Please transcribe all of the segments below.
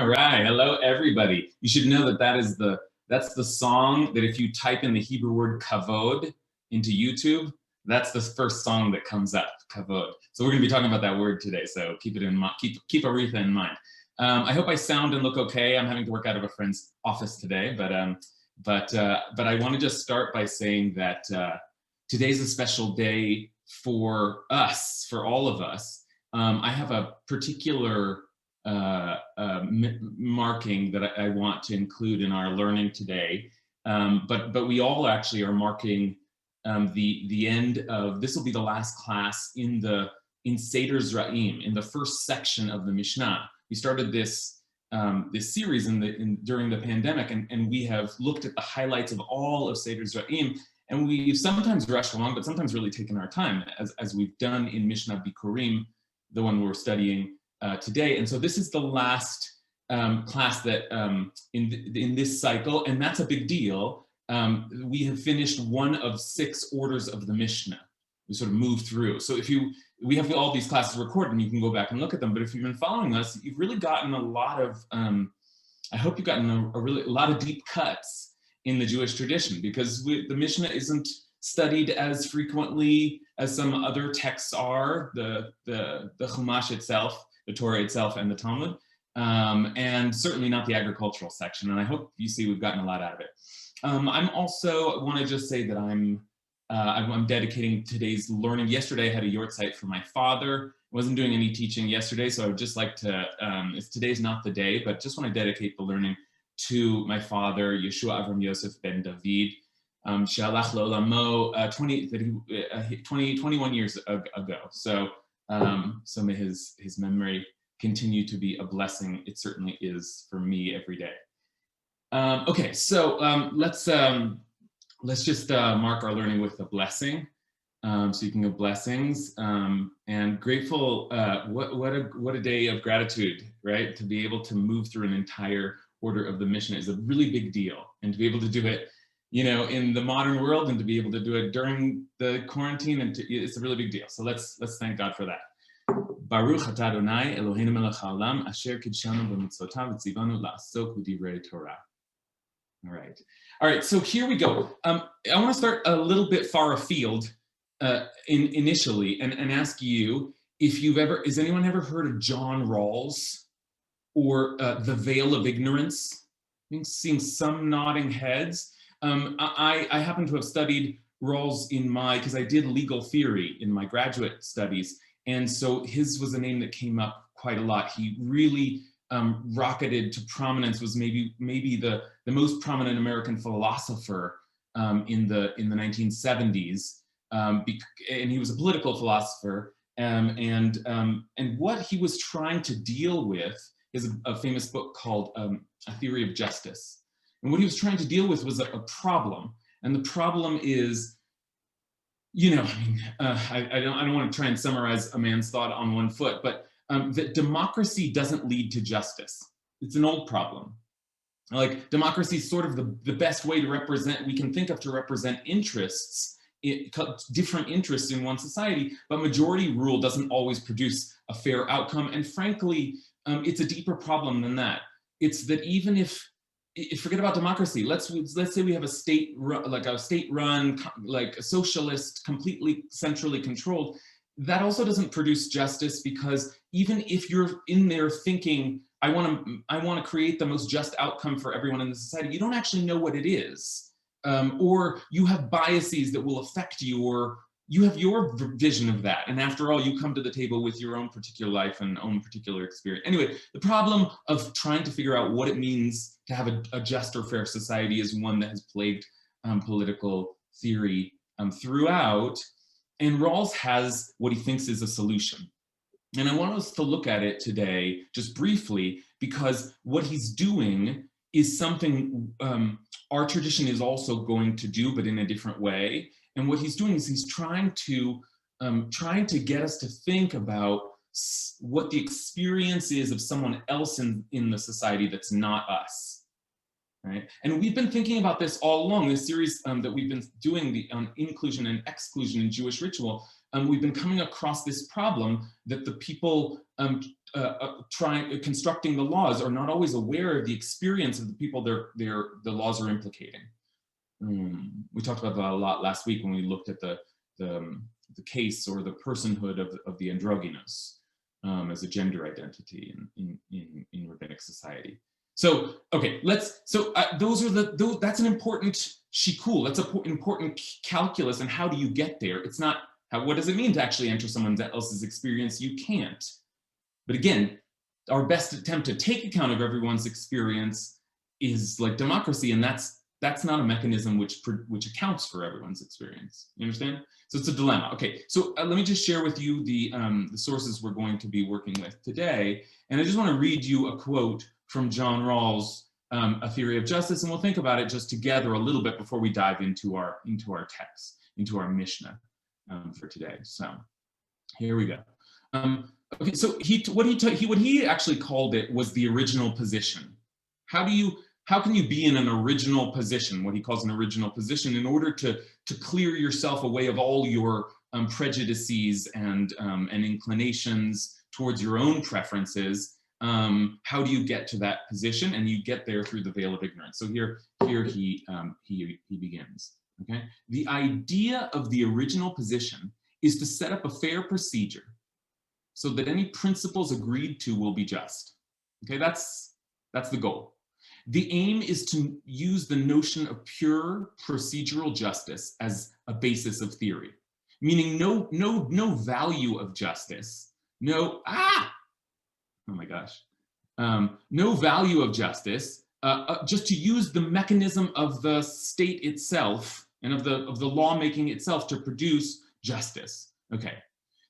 All right, hello everybody. You should know that that's the song that if you type in the Hebrew word kavod into YouTube, that's the first song that comes up, kavod. So we're going to be talking about that word today. So keep it in mind. Keep Aretha in mind. I hope I sound and look okay. I'm having to work out of a friend's office today, but I want to just start by saying that today's a special day for us, for all of us. I have a particular marking that I want to include in our learning today, but we all actually are marking the end of, this will be the last class in Seder Zra'im, in the first section of the Mishna. We started this series during the pandemic, and we have looked at the highlights of all of Seder Zra'im, and we've sometimes rushed along, but sometimes really taken our time, as we've done in Mishnah Bikurim, the one we're studying today. And so this is the last class that in this cycle, and that's a big deal. We have finished one of 6 orders of the Mishnah. We sort of moved through. So we have all these classes recorded, and you can go back and look at them. But if you've been following us, you've really gotten a lot of, I hope you've gotten a lot of deep cuts in the Jewish tradition, because the Mishnah isn't studied as frequently as some other texts are, the Chumash itself, the Torah itself, and the Talmud, and certainly not the agricultural section. And I hope you see we've gotten a lot out of it. I'm also want to just say that I'm dedicating today's learning. Yesterday I had a yortzeit for my father. I wasn't doing any teaching yesterday, so I would just like to, if today's not the day, but just want to dedicate the learning to my father, Yeshua Avram Yosef ben David, Shalach Lolamo, 21 years ago. So may his memory continue to be a blessing. It certainly is for me every day. Okay, so let's just mark our learning with a blessing. Speaking of blessings, and grateful. What a day of gratitude, right? To be able to move through an entire order of the Mishnah is a really big deal, and to be able to do it, in the modern world, and to be able to do it during the quarantine, it's a really big deal. So let's thank God for that. Baruch atah Adonai Eloheinu melech haolam asher kidshanu b'mitzvotav v'tzivanu la'asok b'divrei Torah. All right. So here we go. I want to start a little bit far afield initially, and ask you if has anyone ever heard of John Rawls or The Veil of Ignorance? I'm seeing some nodding heads. I happen to have studied Rawls because I did legal theory in my graduate studies, and so his was a name that came up quite a lot. He really rocketed to prominence, was maybe the most prominent American philosopher in the 1970s, and he was a political philosopher. And what he was trying to deal with is a famous book called A Theory of Justice. And what he was trying to deal with was a problem, and the problem is, I don't want to try and summarize a man's thought on one foot, but that democracy doesn't lead to justice. It's an old problem. Like, democracy is sort of the best way we can think of to represent interests, different interests in one society, but majority rule doesn't always produce a fair outcome. And frankly, it's a deeper problem than that. It's that even if forget about democracy, let's say we have a state-run, like a socialist, completely centrally controlled, that also doesn't produce justice, because even if you're in there thinking, I want to create the most just outcome for everyone in the society, you don't actually know what it is, or you have biases that will affect you, or you have your vision of that. And after all, you come to the table with your own particular life and own particular experience. Anyway, the problem of trying to figure out what it means to have a just or fair society is one that has plagued political theory throughout. And Rawls has what he thinks is a solution. And I want us to look at it today, just briefly, because what he's doing is something our tradition is also going to do, but in a different way. And what he's doing is he's trying to get us to think about what the experience is of someone else in the society that's not us, right? And we've been thinking about this all along. This series that we've been doing on inclusion and exclusion in Jewish ritual, we've been coming across this problem that the people constructing the laws are not always aware of the experience of the people the laws are implicating. We talked about that a lot last week when we looked at the case or the personhood of the androgynous as a gender identity in rabbinic society. So okay, that's an important shikul. That's an important calculus. And how do you get there? It's not what does it mean to actually enter someone else's experience? You can't. But again, our best attempt to take account of everyone's experience is like democracy, and that's not a mechanism which accounts for everyone's experience. You understand? So it's a dilemma. Okay, so let me just share with you the sources we're going to be working with today, and I just want to read you a quote from John Rawls' A Theory of Justice, and we'll think about it just together a little bit before we dive into our text, into our Mishna for today. So here we go. Okay, so what he actually called it was the original position. How can you be in an original position, what he calls an original position, in order to clear yourself away of all your prejudices and inclinations towards your own preferences? How do you get to that position? And you get there through the veil of ignorance. So here he begins. Okay, the idea of the original position is to set up a fair procedure so that any principles agreed to will be just. Okay, that's the goal. The aim is to use the notion of pure procedural justice as a basis of theory, meaning no value of justice, no value of justice, just to use the mechanism of the state itself and of the lawmaking itself to produce justice. Okay.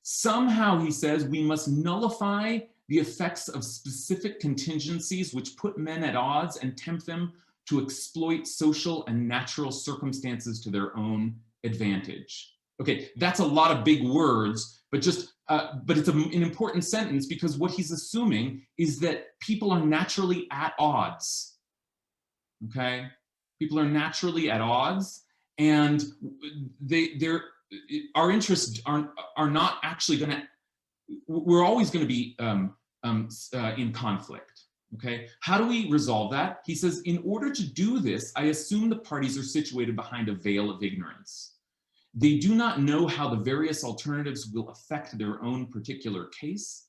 Somehow, he says, we must nullify the effects of specific contingencies which put men at odds and tempt them to exploit social and natural circumstances to their own advantage. Okay, that's a lot of big words, but it's an important sentence, because what he's assuming is that people are naturally at odds. Okay, people are naturally at odds, and our interests are not actually going to. We're always going to be in conflict. Okay, how do we resolve that? He says, in order to do this, I assume the parties are situated behind a veil of ignorance. They do not know how the various alternatives will affect their own particular case,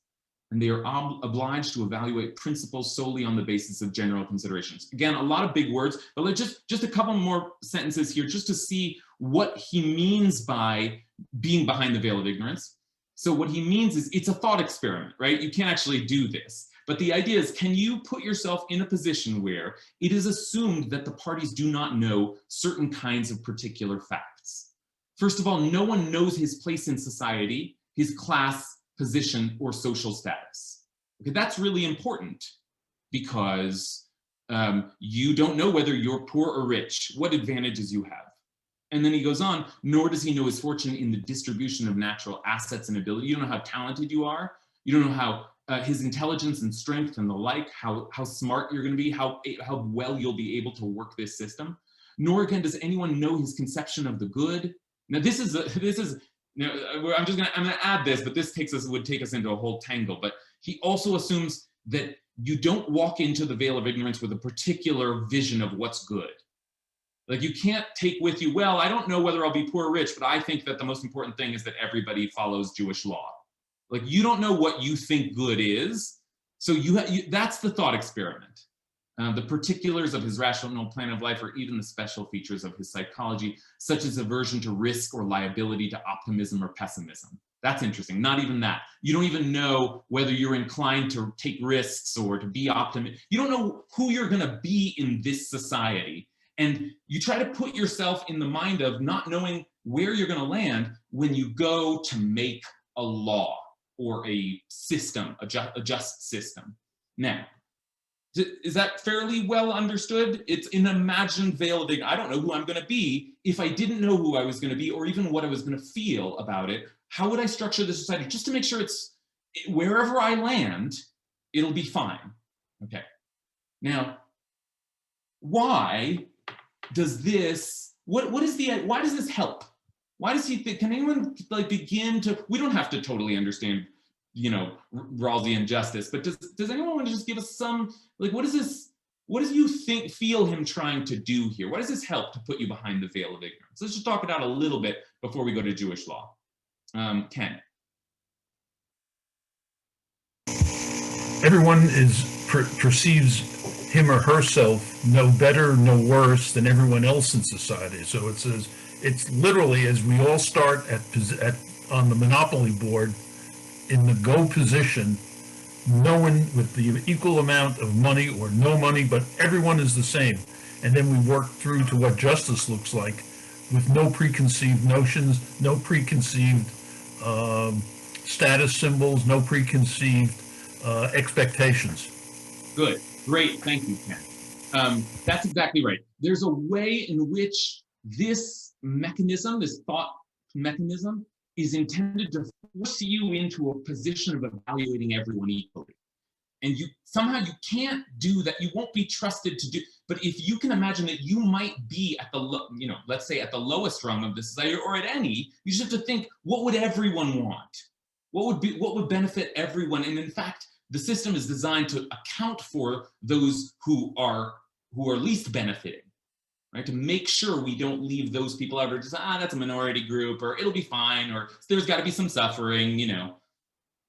and they are obliged to evaluate principles solely on the basis of general considerations. Again, a lot of big words, but let's just a couple more sentences here just to see what he means by being behind the veil of ignorance. So what he means is it's a thought experiment, right? You can't actually do this. But the idea is, can you put yourself in a position where it is assumed that the parties do not know certain kinds of particular facts? First of all, no one knows his place in society, his class, position, or social status. Okay, that's really important, because you don't know whether you're poor or rich, what advantages you have. And then he goes on, nor does he know his fortune in the distribution of natural assets and ability. You don't know how talented you are. You don't know how his intelligence and strength and the like, how smart you're going to be, how well you'll be able to work this system. Nor again does anyone know his conception of the good. Now I'm gonna add this, but this would take us into a whole tangle. But he also assumes that you don't walk into the veil of ignorance with a particular vision of what's good. Like, you can't take with you, well, I don't know whether I'll be poor or rich, but I think that the most important thing is that everybody follows Jewish law. Like, you don't know what you think good is. So that's the thought experiment. The particulars of his rational plan of life, or even the special features of his psychology, such as aversion to risk or liability to optimism or pessimism. That's interesting. Not even that. You don't even know whether you're inclined to take risks or to be optimistic. You don't know who you're going to be in this society. And you try to put yourself in the mind of not knowing where you're going to land when you go to make a law or a system, a just system. Now, is that fairly well understood? It's an imagined veil of ignorance. I don't know who I'm going to be. If I didn't know who I was going to be, or even what I was going to feel about it, how would I structure the society just to make sure it's wherever I land, it'll be fine. Okay. Now, why does this? Why does this help? Why does he think? Can anyone begin to? We don't have to totally understand Rawlsian justice, but does anyone want to just give us some, like, what do you feel him trying to do here? What does this help to put you behind the veil of ignorance? Let's just talk it out a little bit before we go to Jewish law. Ken. Everyone perceives him or herself no better, no worse than everyone else in society. So it says, it's literally, as we all start on the Monopoly board in the go position, no one with the equal amount of money or no money, but everyone is the same. And then we work through to what justice looks like with no preconceived notions, no preconceived status symbols, no preconceived expectations. Good, great, thank you, Ken. That's exactly right. There's a way in which this mechanism, this thought mechanism, is intended to force you into a position of evaluating everyone equally. And somehow you can't do that. You won't be trusted to do. But if you can imagine that you might be at let's say at the lowest rung of the society, or at any, you just have to think, what would everyone want? What would benefit everyone? And in fact, the system is designed to account for those who are least benefiting. Right, to make sure we don't leave those people out, or just, that's a minority group, or it'll be fine, or there's got to be some suffering,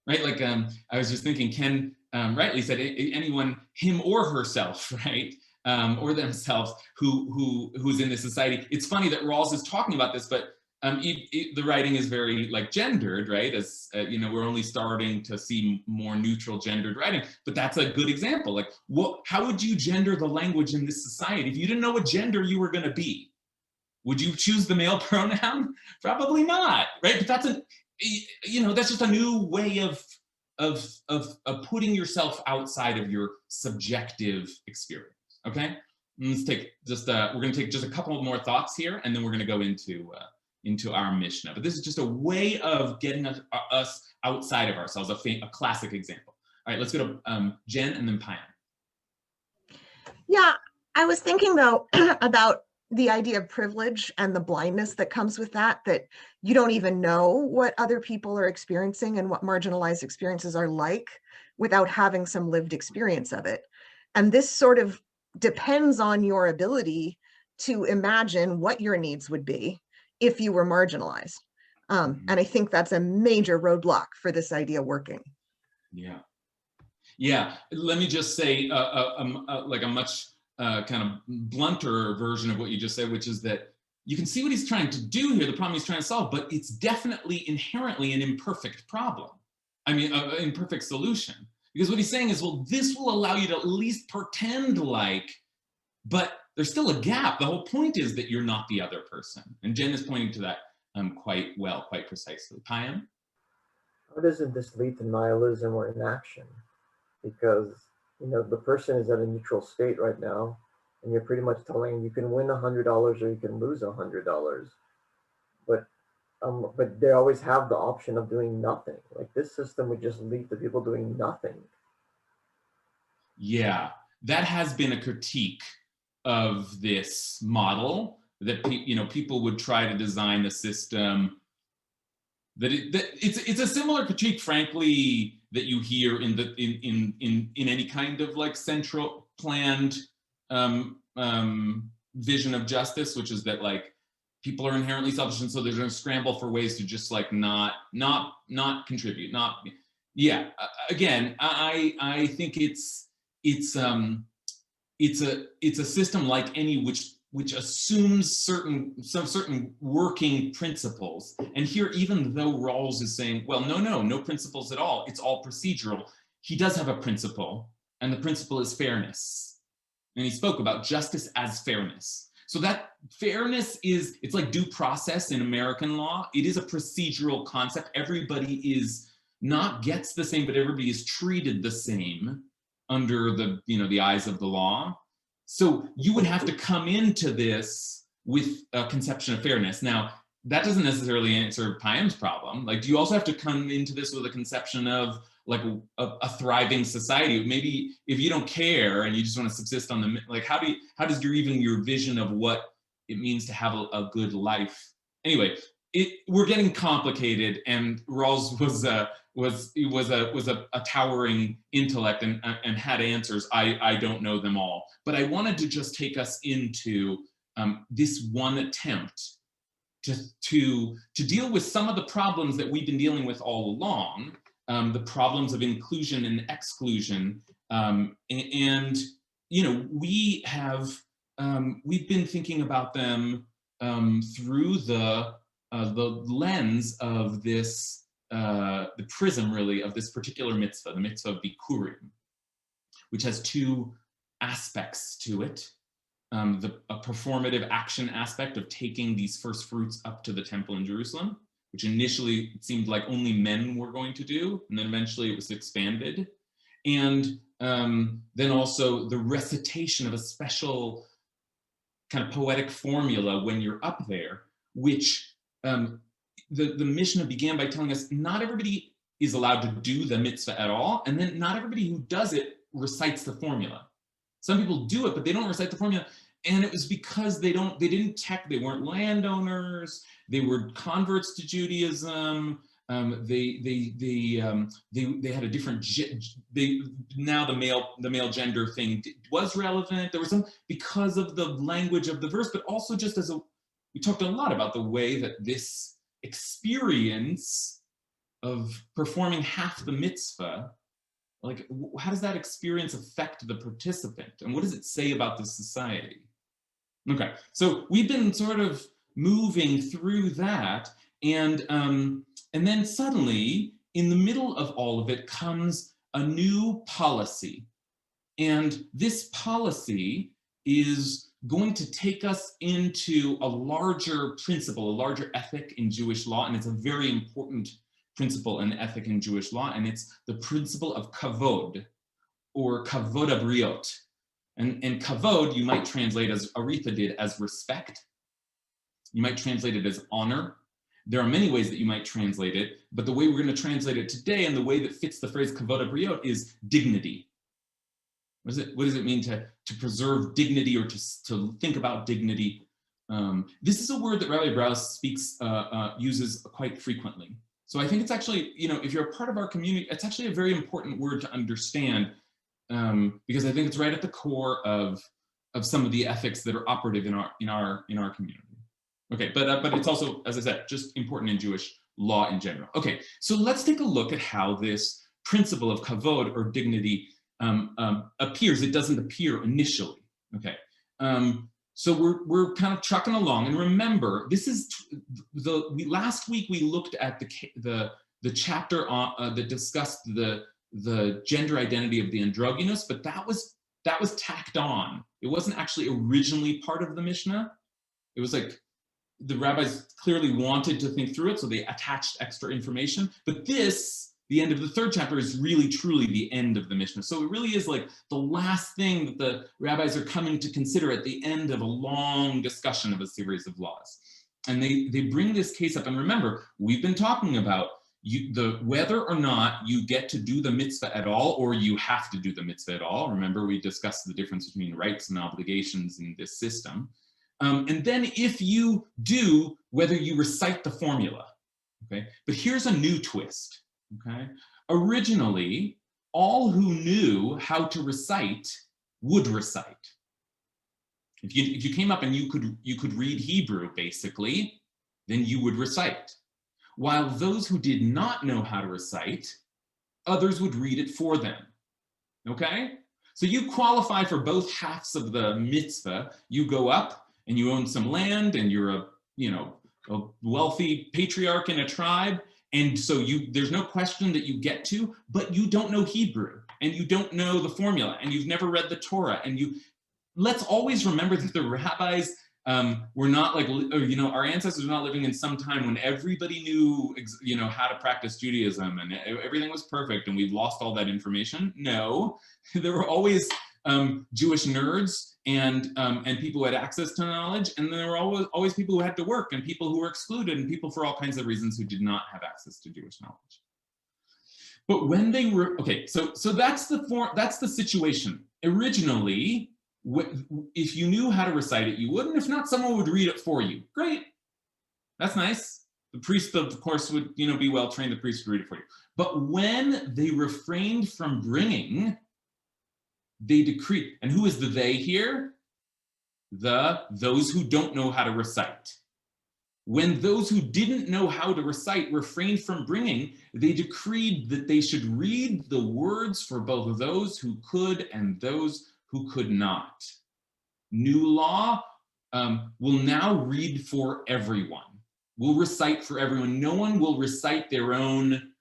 right? Like I was just thinking, Ken rightly said, anyone, him or herself, right, or themselves, who's in this society. It's funny that Rawls is talking about this, but the writing is very like gendered, right? As we're only starting to see more neutral gendered writing, but that's a good example. Like, how would you gender the language in this society if you didn't know what gender you were going to be? Would you choose the male pronoun? Probably not, right? But that's that's just a new way of putting yourself outside of your subjective experience. Okay, let's take just we're going to take just a couple more thoughts here, and then we're going to go into our Mishna. But this is just a way of getting us outside of ourselves, a classic example. All right, let's go to Jen and then Payam. Yeah, I was thinking though about the idea of privilege and the blindness that comes with that you don't even know what other people are experiencing and what marginalized experiences are like without having some lived experience of it. And this sort of depends on your ability to imagine what your needs would be if you were marginalized. And I think that's a major roadblock for this idea working. Yeah. Let me just say like a much kind of blunter version of what you just said, which is that you can see what he's trying to do here, the problem he's trying to solve, but it's definitely inherently an imperfect problem. I mean, an imperfect solution. Because what he's saying is, well, this will allow you to at least pretend like, but there's still a gap. The whole point is that you're not the other person. And Jen is pointing to that quite precisely. Payam? How doesn't this lead to nihilism or inaction? Because, the person is at a neutral state right now, and you're pretty much telling them you can win $100 or you can lose $100. But they always have the option of doing nothing. Like, this system would just lead to people doing nothing. Yeah, that has been a critique of this model, that people would try to design a system it's a similar critique, frankly, that you hear in any kind of like central planned vision of justice, which is that like people are inherently selfish, and so they're going to scramble for ways to just like not contribute. Again, I think it's a system like any which assumes certain working principles. And here, even though Rawls is saying, well, no principles at all, it's all procedural, he does have a principle, and the principle is fairness. And he spoke about justice as fairness. So that fairness it's like due process in American law. It is a procedural concept. Everybody gets the same, but everybody is treated the same under the eyes of the law. So you would have to come into this with a conception of fairness. Now, that doesn't necessarily answer Payam's problem. Like, do you also have to come into this with a conception of like a thriving society? Maybe if you don't care and you just want to subsist on how does your vision of what it means to have a good life? Anyway, we're getting complicated, and Rawls was a towering intellect and had answers. I don't know them all, but I wanted to just take us into this one attempt to deal with some of the problems that we've been dealing with all along, the problems of inclusion and exclusion, and you know, we've been thinking about them through the lens of this, the prism really of this particular mitzvah, the mitzvah of Bikurim, which has two aspects to it. A performative action aspect of taking these first fruits up to the temple in Jerusalem, which initially it seemed like only men were going to do, and then eventually it was expanded. And then also the recitation of a special kind of poetic formula when you're up there, which the Mishna began by telling us not everybody is allowed to do the mitzvah at all, and then not everybody who does it recites the formula. Some people do it, but they don't recite the formula. And it was because they weren't landowners, they were converts to Judaism. They had a different, now the male gender thing was relevant. There was some, because of the language of the verse, but also just we talked a lot about the way that this experience of performing half the mitzvah, like, how does that experience affect the participant? And what does it say about the society? Okay, so we've been sort of moving through that, and then suddenly, in the middle of all of it, comes a new policy. And this policy is going to take us into a larger principle, a larger ethic in Jewish law, and it's a very important principle and ethic in Jewish law, and it's the principle of kavod, or kavod abriot. And kavod, you might translate, as Aretha did, as respect. You might translate it as honor. There are many ways that you might translate it, but the way we're going to translate it today, and the way that fits the phrase kavod abriot, is dignity. What does it mean to preserve dignity, or to think about dignity? This is a word that Rabbi Brous uses quite frequently. So I think it's actually, you know, if you're a part of our community, it's actually a very important word to understand, because I think it's right at the core of some of the ethics that are operative in our community. Okay, but it's also, as I said, just important in Jewish law in general. Okay, so let's take a look at how this principle of kavod, or dignity, appears. It doesn't appear initially. Okay. So we're kind of trucking along, and remember, this is last week we looked at the chapter that discussed the gender identity of the androgynous, but that was tacked on. It wasn't actually originally part of the Mishnah. It was like the rabbis clearly wanted to think through it, so they attached extra information. But this, the end of the third chapter, is really truly the end of the Mishnah. So it really is like the last thing that the rabbis are coming to consider at the end of a long discussion of a series of laws. And they bring this case up. And remember, we've been talking about whether or not you get to do the mitzvah at all, or you have to do the mitzvah at all. Remember, we discussed the difference between rights and obligations in this system. And then if you do, whether you recite the formula. Okay, but here's a new twist. Okay, originally, all who knew how to recite would recite. If you came up and you could read Hebrew, basically, then you would recite. While those who did not know how to recite, others would read it for them. Okay, so you qualify for both halves of the mitzvah. You go up and you own some land, and you're a wealthy patriarch in a tribe. And so there's no question that you get to, but you don't know Hebrew, and you don't know the formula, and you've never read the Torah. And let's always remember that the rabbis were not like, our ancestors were not living in some time when everybody knew, how to practice Judaism and everything was perfect and we've lost all that information. No, there were always Jewish nerds and people who had access to knowledge, and there were always people who had to work, and people who were excluded, and people for all kinds of reasons who did not have access to Jewish knowledge. But when they were so that's the situation. Originally, if you knew how to recite it, you would, and if not, someone would read it for you. Great, that's nice. The priest, of course, would, be well trained. The priest would read it for you. But when they refrained from bringing, they decreed. And who is the they here? Those who don't know how to recite. When those who didn't know how to recite refrained from bringing, they decreed that they should read the words for both those who could and those who could not. New law will now read for everyone. Will recite for everyone. No one will recite their own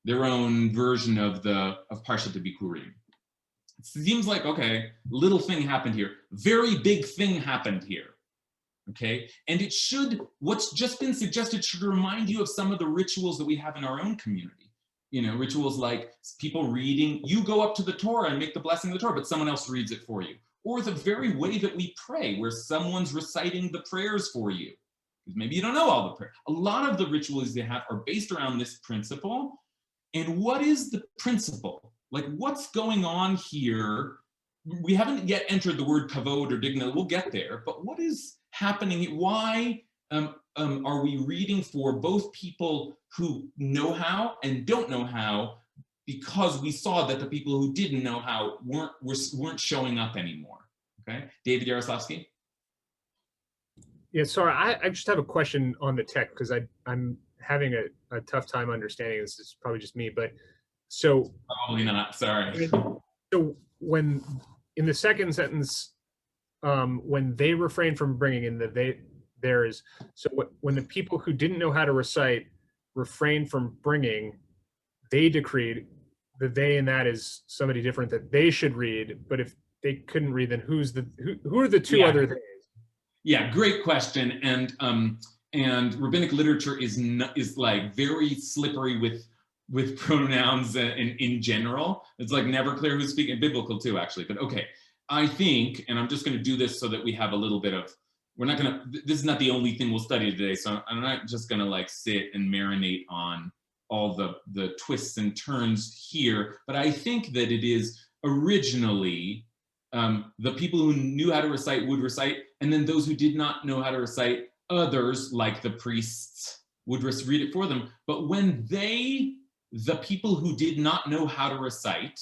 version of Parshat Bikurim. It seems like, okay, little thing happened here. Very big thing happened here. Okay, and what's just been suggested should remind you of some of the rituals that we have in our own community. Rituals like people reading, you go up to the Torah and make the blessing of the Torah, but someone else reads it for you. Or the very way that we pray, where someone's reciting the prayers for you. Because maybe you don't know all the prayers. A lot of the rituals they have are based around this principle. And what is the principle? Like, what's going on here? We haven't yet entered the word kavod or dignity. We'll get there. But what is happening? Why are we reading for both people who know how and don't know how? Because we saw that the people who didn't know how weren't showing up anymore. Okay, David Yaroslavsky. Yeah, sorry, I just have a question on the text because I'm having a tough time understanding this. Is probably just me, but so probably not. Sorry. So when in the second sentence, when they refrain from bringing in when the people who didn't know how to recite refrain from bringing, they decreed the they in that is somebody different that they should read. But if they couldn't read, then who are the two other things? Yeah, great question. And rabbinic literature is like very slippery with pronouns in general. It's like never clear who's speaking. Biblical too, actually. But okay, I think, and I'm just going to do this so that we have a little bit of. This is not the only thing we'll study today. So I'm not just going to like sit and marinate on all the twists and turns here. But I think that it is originally the people who knew how to recite would recite, and then those who did not know how to recite, others like the priests would read it for them. But when the people who did not know how to recite,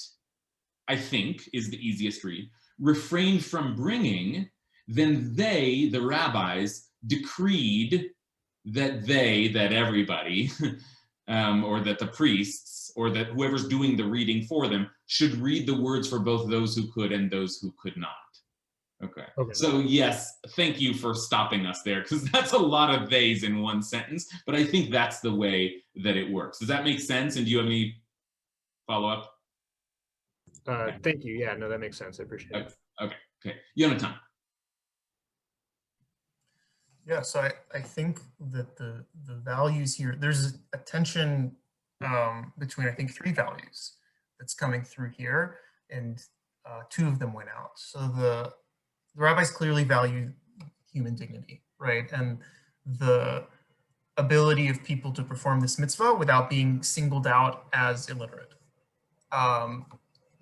I think is the easiest read, refrained from bringing, then the rabbis, decreed that everybody, or that the priests, or that whoever's doing the reading for them, should read the words for both those who could and those who could not. Okay. So yes, thank you for stopping us there, because that's a lot of theys in one sentence, but I think that's the way that it works. Does that make sense? And do you have any follow-up? Thank you. Yeah, no, that makes sense. I appreciate it. Okay. Yonatan. Yeah, so I think that the values here, there's a tension between, I think, 3 values that's coming through here, and 2 of them went out. So the rabbis clearly value human dignity, right? And the ability of people to perform this mitzvah without being singled out as illiterate. I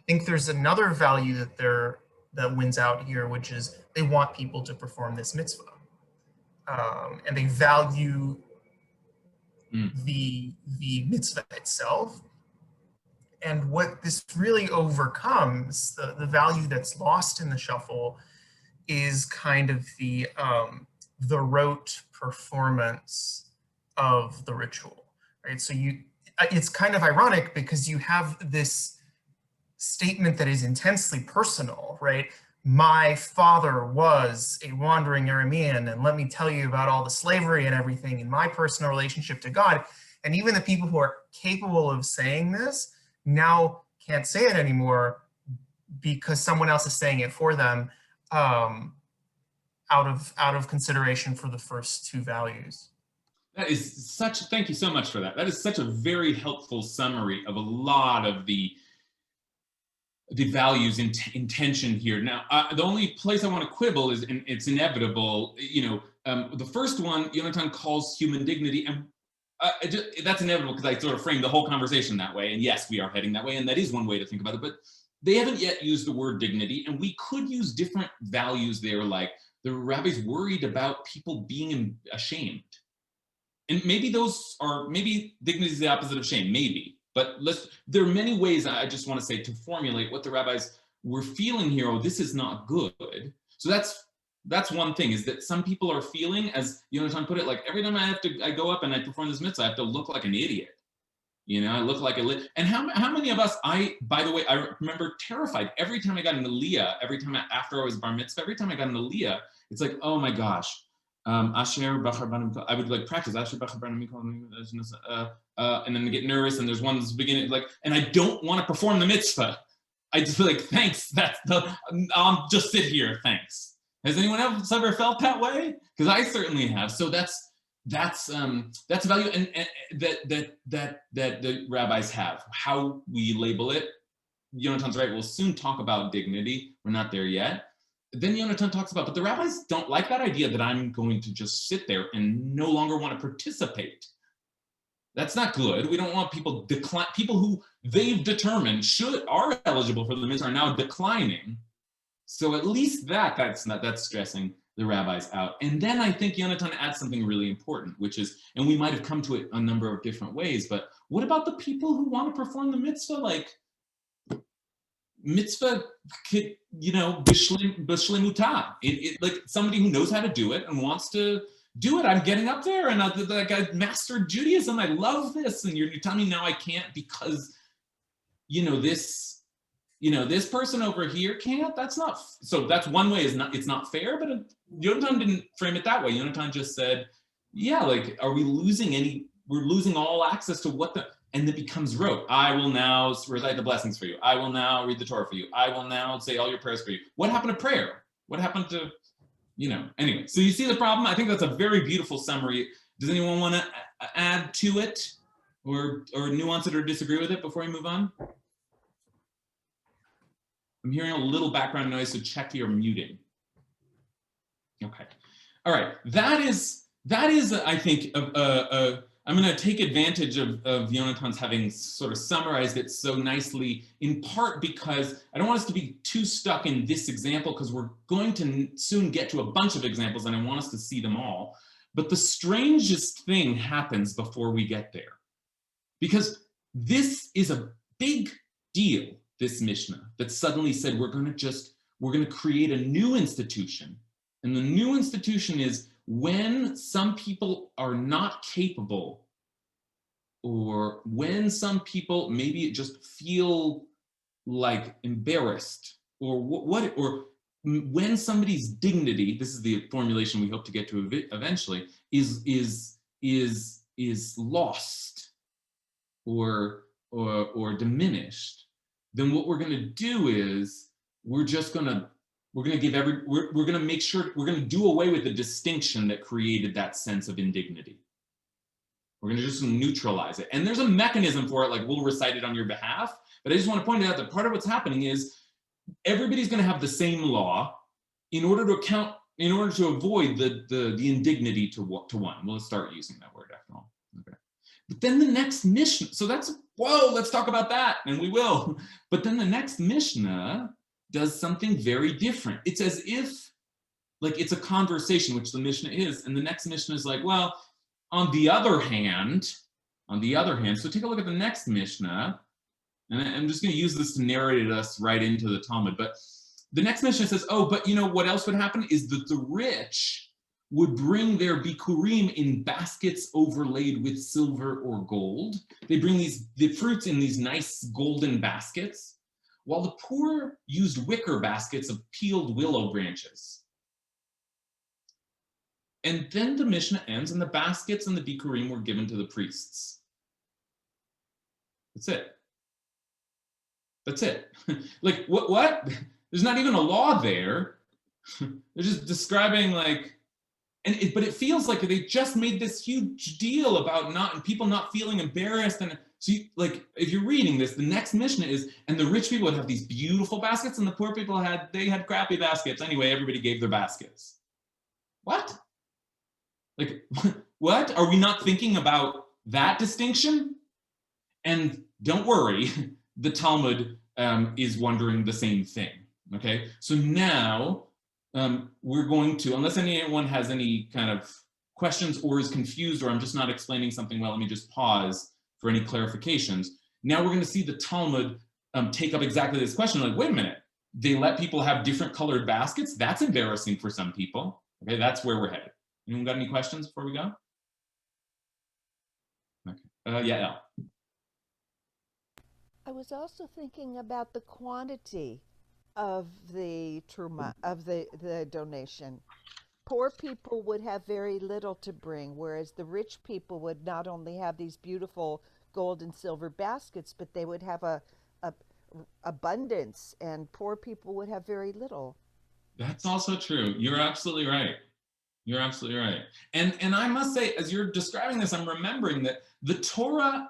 think there's another value that wins out here, which is they want people to perform this mitzvah. And they value the mitzvah itself. And what this really overcomes, the value that's lost in the shuffle, is kind of the rote performance of the ritual, right? So it's kind of ironic because you have this statement that is intensely personal, right? My father was a wandering Aramean, and let me tell you about all the slavery and everything in my personal relationship to God. And even the people who are capable of saying this now can't say it anymore because someone else is saying it for them, out of consideration for the first 2 values. That is thank you so much for that. That is such a very helpful summary of a lot of the values in tension here. Now, the only place I want to quibble is, and it's inevitable, the first one, Yonatan calls human dignity, and that's inevitable because I sort of framed the whole conversation that way, and yes, we are heading that way, and that is one way to think about it, but they haven't yet used the word dignity, and we could use different values there, like the rabbis worried about people being ashamed. And maybe maybe dignity is the opposite of shame, maybe. But there are many ways, I just want to say, to formulate what the rabbis were feeling here. Oh, this is not good. So that's one thing, is that some people are feeling, as Yonatan put it, like every time I go up and I perform this mitzvah, I have to look like an idiot. I look like and how many of us, by the way, I remember terrified every time I got an aliyah, after I was bar mitzvah, every time I got an aliyah, it's like, oh my gosh, Asher Bachar Banim, I would like practice Asher Bachar Banim, and then I get nervous, and there's one that's beginning, like, and I don't want to perform the mitzvah. I just feel like, thanks, I'll just sit here, thanks. Has anyone else ever felt that way? Because I certainly have. So that's value, and that the rabbis have. How we label it, Yonatan's right. We'll soon talk about dignity. We're not there yet. Then Yonatan talks about, but the rabbis don't like that idea that I'm going to just sit there and no longer want to participate. That's not good. We don't want people decline. People who they've determined are eligible for the mitzvah are now declining. So at least that's stressing the rabbis out. And then I think Yonatan adds something really important, which is, and we might have come to it a number of different ways, but what about the people who want to perform the mitzvah? Like, mitzvah, b'shlemuta. Like somebody who knows how to do it and wants to do it. I'm getting up there and like I mastered Judaism. I love this. And you're telling me now I can't because, this person over here can't. That's not, so that's one way, it's not fair, but Yonatan didn't frame it that way. Yonatan just said, yeah, like, are we losing we're losing all access to and it becomes rote. I will now recite the blessings for you. I will now read the Torah for you. I will now say all your prayers for you. What happened to prayer? What happened to, anyway. So you see the problem? I think that's a very beautiful summary. Does anyone want to add to it or nuance it or disagree with it before we move on? I'm hearing a little background noise, so check your muting. Okay. All right. That is I think, I'm going to take advantage of Yonatan's having sort of summarized it so nicely, in part because I don't want us to be too stuck in this example, because we're going to soon get to a bunch of examples and I want us to see them all. But the strangest thing happens before we get there, because this is a big deal, this Mishnah, that suddenly said we're going to create a new institution. And the new institution is, when some people are not capable, or when some people maybe just feel like embarrassed, or when somebody's dignity, this is the formulation we hope to get to eventually, is lost or diminished, then what we're going to do is we're going to make sure, we're going to do away with the distinction that created that sense of indignity. We're going to just neutralize it. And there's a mechanism for it, like we'll recite it on your behalf. But I just want to point out that part of what's happening is everybody's going to have the same law in order to avoid the indignity to one. We'll start using that word after all. Okay. But then the next Mishnah, so that's, whoa, let's talk about that, and we will. But then the next Mishnah does something very different. It's as if, like, it's a conversation, which the Mishnah is, and the next Mishnah is like, well, on the other hand, so take a look at the next Mishnah, and I'm just going to use this to narrate us right into the Talmud, but the next Mishnah says, oh, but what else would happen is that the rich would bring their bikurim in baskets overlaid with silver or gold. They bring the fruits in these nice golden baskets, while the poor used wicker baskets of peeled willow branches. And then the Mishnah ends, and the baskets and the bikurim were given to the priests. That's it. That's it. Like, what? There's not even a law there. They're just describing, like, but it feels like they just made this huge deal about people not feeling embarrassed. And so like, if you're reading this, the next Mishnah is, and the rich people would have these beautiful baskets, and the poor people had crappy baskets. Anyway, everybody gave their baskets. What? Like, what? Are we not thinking about that distinction? And don't worry, the Talmud is wondering the same thing. Okay, so now we're going to, unless anyone has any kind of questions or is confused or I'm just not explaining something well, let me just pause for any clarifications. Now we're going to see the Talmud take up exactly this question. Like, wait a minute, they let people have different colored baskets? That's embarrassing for some people. Okay, that's where we're headed. Anyone got any questions before we go? Okay. Yeah, Elle. I was also thinking about the quantity of the truma, of the donation. Poor people would have very little to bring, whereas the rich people would not only have these beautiful gold and silver baskets, but they would have a abundance, and poor people would have very little. That's also true. You're absolutely right. You're absolutely right. And I must say, as you're describing this, I'm remembering that the Torah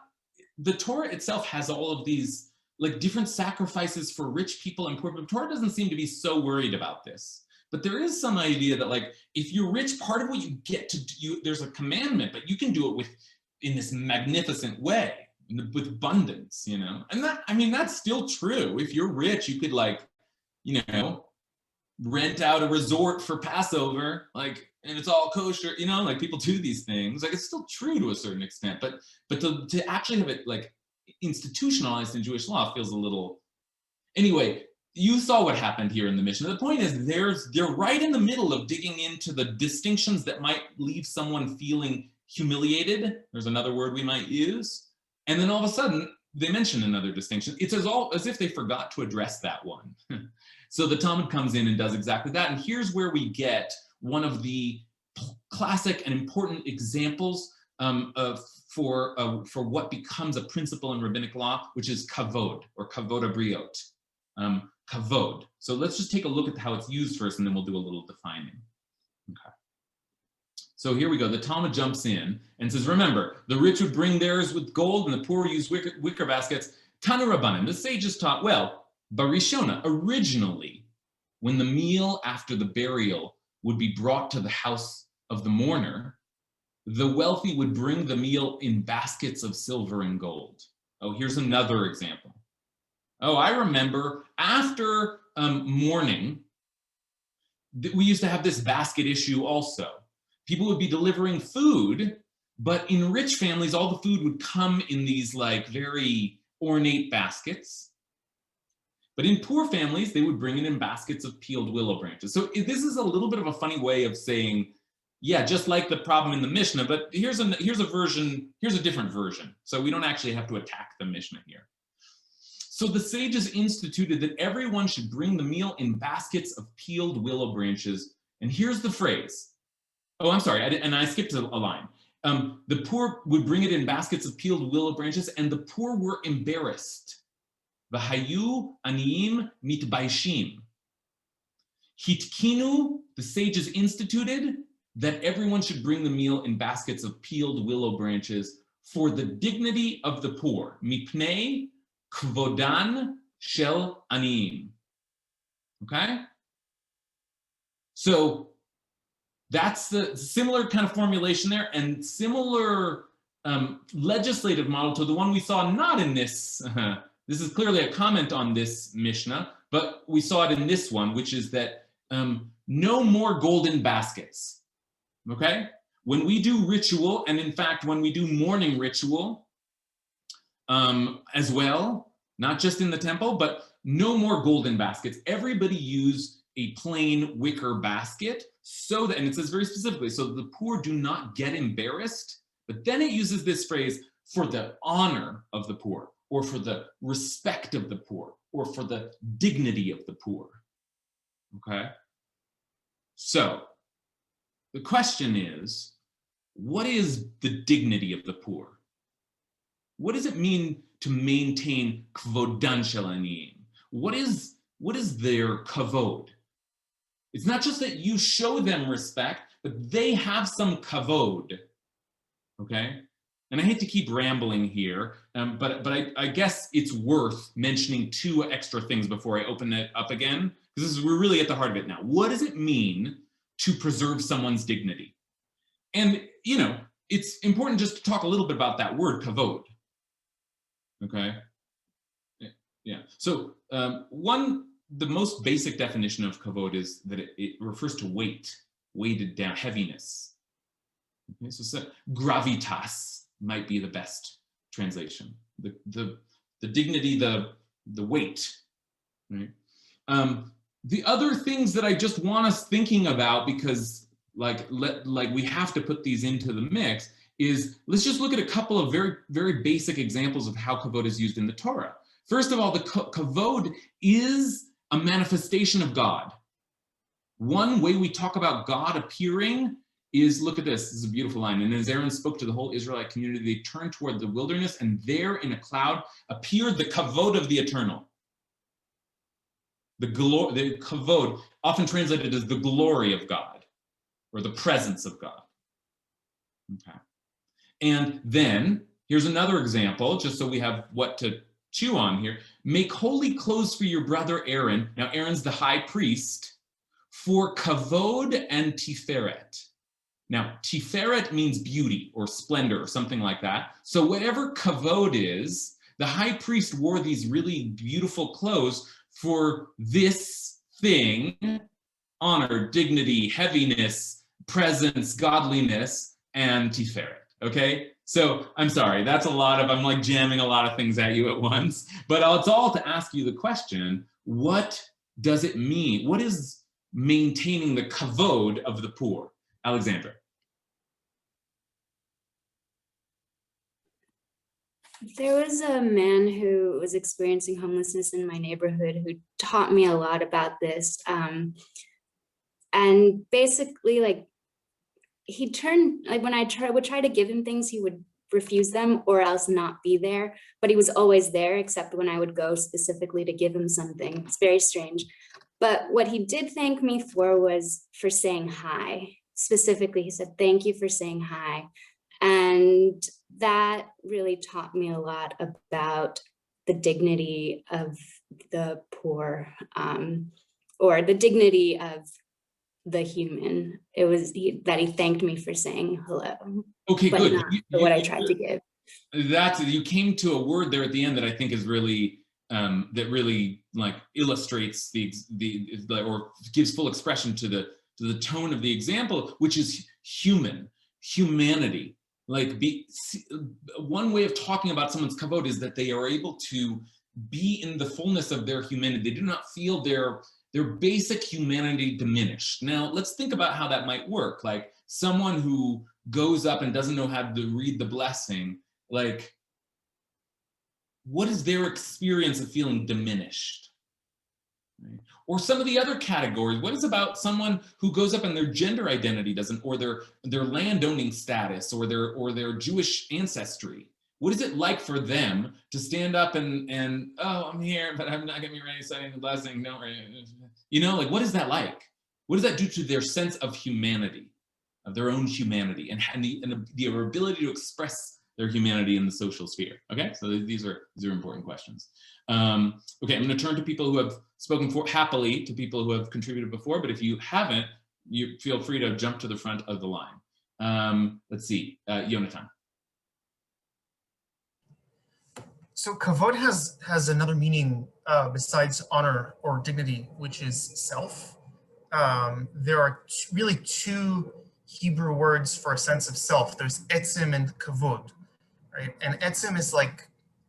itself has all of these like different sacrifices for rich people and poor people. Torah doesn't seem to be so worried about this. But there is some idea that like, if you're rich, part of what you get to do, there's a commandment, but you can do it in this magnificent way, with abundance, you know? And that, I mean, that's still true. If you're rich, you could like, you know, rent out a resort for Passover, like, and it's all kosher, you know, like people do these things. Like it's still true to a certain extent, but to actually have it like institutionalized in Jewish law feels a little, anyway. You saw what happened here in the Mishna. The point is they're right in the middle of digging into the distinctions that might leave someone feeling humiliated. There's another word we might use. And then all of a sudden, they mention another distinction. It's as if they forgot to address that one. So the Talmud comes in and does exactly that. And here's where we get one of the classic and important examples for what becomes a principle in rabbinic law, which is kavod, or kavod abriot. Kavod. So let's just take a look at how it's used first, and then we'll do a little defining. Okay. So here we go. The Talmud jumps in and says, remember, the rich would bring theirs with gold, and the poor use wicker baskets. Tanu Rabbanim, the sages taught, well, Barishona, originally, when the meal after the burial would be brought to the house of the mourner, the wealthy would bring the meal in baskets of silver and gold. Oh, here's another example. Oh, I remember after mourning, we used to have this basket issue also. People would be delivering food, but in rich families, all the food would come in these like very ornate baskets. But in poor families, they would bring it in baskets of peeled willow branches. So this is a little bit of a funny way of saying, yeah, just like the problem in the Mishnah, but here's a different version. So we don't actually have to attack the Mishnah here. So the sages instituted that everyone should bring the meal in baskets of peeled willow branches. And here's the phrase. Oh, I'm sorry, I skipped a line. The poor would bring it in baskets of peeled willow branches, and the poor were embarrassed. V'hayu aniyim mitbaishim. Hitkinu, the sages instituted that everyone should bring the meal in baskets of peeled willow branches for the dignity of the poor. Mipnei kvodan shel aniyim. Okay? So that's the similar kind of formulation there, and similar legislative model to the one we saw not in this. This is clearly a comment on this Mishnah, but we saw it in this one, which is that no more golden baskets. Okay? When we do ritual, and in fact, when we do mourning ritual as well, not just in the temple, but no more golden baskets. Everybody use a plain wicker basket so that, and it says very specifically, so the poor do not get embarrassed, but then it uses this phrase for the honor of the poor, or for the respect of the poor, or for the dignity of the poor. Okay? So the question is, what is the dignity of the poor? What does it mean to maintain kvodan shel aniyim? What is their kavod? It's not just that you show them respect, but they have some kavod. Okay? And I hate to keep rambling here, but I guess it's worth mentioning two extra things before I open it up again, because we're really at the heart of it now. What does it mean to preserve someone's dignity? And, you know, it's important just to talk a little bit about that word, kavod. Okay? Yeah. So the most basic definition of kavod is that it refers to weight, weighted down, heaviness. Okay, so gravitas might be the best translation. The dignity, the weight, right? The other things that I just want us thinking about, because like we have to put these into the mix, is let's just look at a couple of very, very basic examples of how kavod is used in the Torah. First of all, the kavod is a manifestation of God. One way we talk about God appearing is, look at this, this is a beautiful line. And as Aaron spoke to the whole Israelite community, they turned toward the wilderness, and there in a cloud appeared the kavod of the eternal. The kavod, often translated as the glory of God, or the presence of God. Okay. And then, here's another example, just so we have what to chew on here. Make holy clothes for your brother Aaron. Now, Aaron's the high priest, for kavod and tiferet. Now, tiferet means beauty or splendor or something like that. So whatever kavod is, the high priest wore these really beautiful clothes for this thing: honor, dignity, heaviness, presence, godliness, and tiferet. Okay, so I'm sorry, that's a lot of, I'm like jamming a lot of things at you at once, but it's all to ask you the question, what does it mean? What is maintaining the kavod of the poor? Alexandra. There was a man who was experiencing homelessness in my neighborhood who taught me a lot about this. And basically, like, he turned, like, when I would try to give him things, he would refuse them or else not be there. But he was always there, except when I would go specifically to give him something. It's very strange. But what he did thank me for was for saying hi. Specifically, he said, "Thank you for saying hi." And that really taught me a lot about the dignity of the poor, or the dignity of the human. It was that he thanked me for saying hello. Okay, but good. Not for what I tried to give. You came to a word there at the end that I think is really that really like illustrates the or gives full expression to the tone of the example, which is humanity. Like, one way of talking about someone's kavod is that they are able to be in the fullness of their humanity. They do not feel their basic humanity diminished. Now, let's think about how that might work. Like, someone who goes up and doesn't know how to read the blessing, like, what is their experience of feeling diminished? Right? Or some of the other categories. What is about someone who goes up and their gender identity doesn't, or their landowning status, or their Jewish ancestry? What is it like for them to stand up and oh, I'm here, but I'm not going to be reciting the blessing. No, you know, like, what is that like? What does that do to their sense of humanity, of their own humanity, and the ability to express their humanity in the social sphere? Okay, so these are important questions. Okay, I'm going to turn to people who have spoken happily to people who have contributed before, but if you haven't, you feel free to jump to the front of the line. Let's see, Yonatan. So kavod has another meaning besides honor or dignity, which is self. There are really two Hebrew words for a sense of self. There's etzem and kavod, right? And etzem is like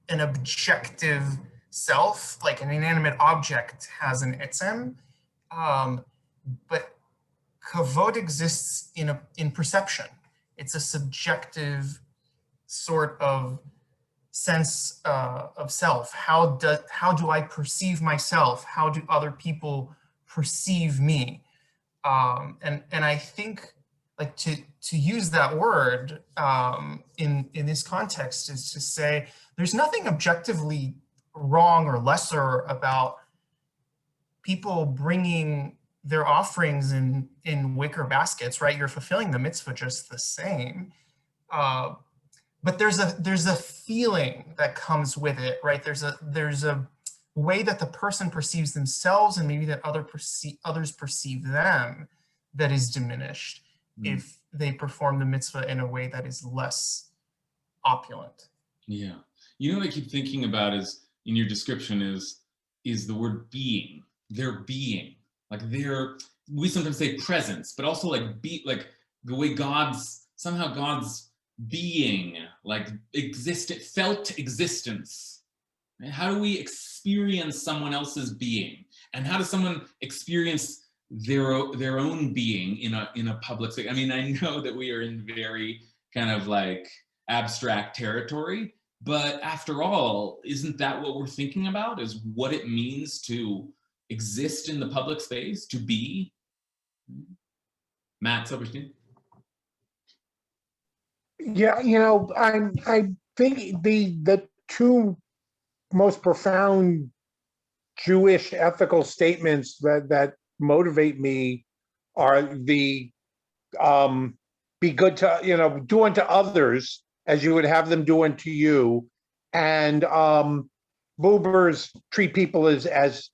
an objective self, like an inanimate object has an etzem, but kavod exists in perception. It's a subjective sort of sense of self. How do I perceive myself? How do other people perceive me? And I think, like, to use that word in this context is to say there's nothing objectively wrong or lesser about people bringing their offerings in wicker baskets, right? You're fulfilling the mitzvah just the same. But there's a feeling that comes with it, right? There's a way that the person perceives themselves and maybe that others perceive them that is diminished if they perform the mitzvah in a way that is less opulent. Yeah. You know what I keep thinking about is, in your description, is the word being. Their being. Like we sometimes say presence, but also like the way God's somehow God's being, like felt existence. How do we experience someone else's being? And how does someone experience their own being in a public space? I mean, I know that we are in very kind of like abstract territory, but after all, isn't that what we're thinking about, is what it means to exist in the public space, to be? Matt Silverstein? Yeah, I think the two most profound Jewish ethical statements that motivate me are the be good to, do unto others as you would have them do unto you, and Buber's treat people as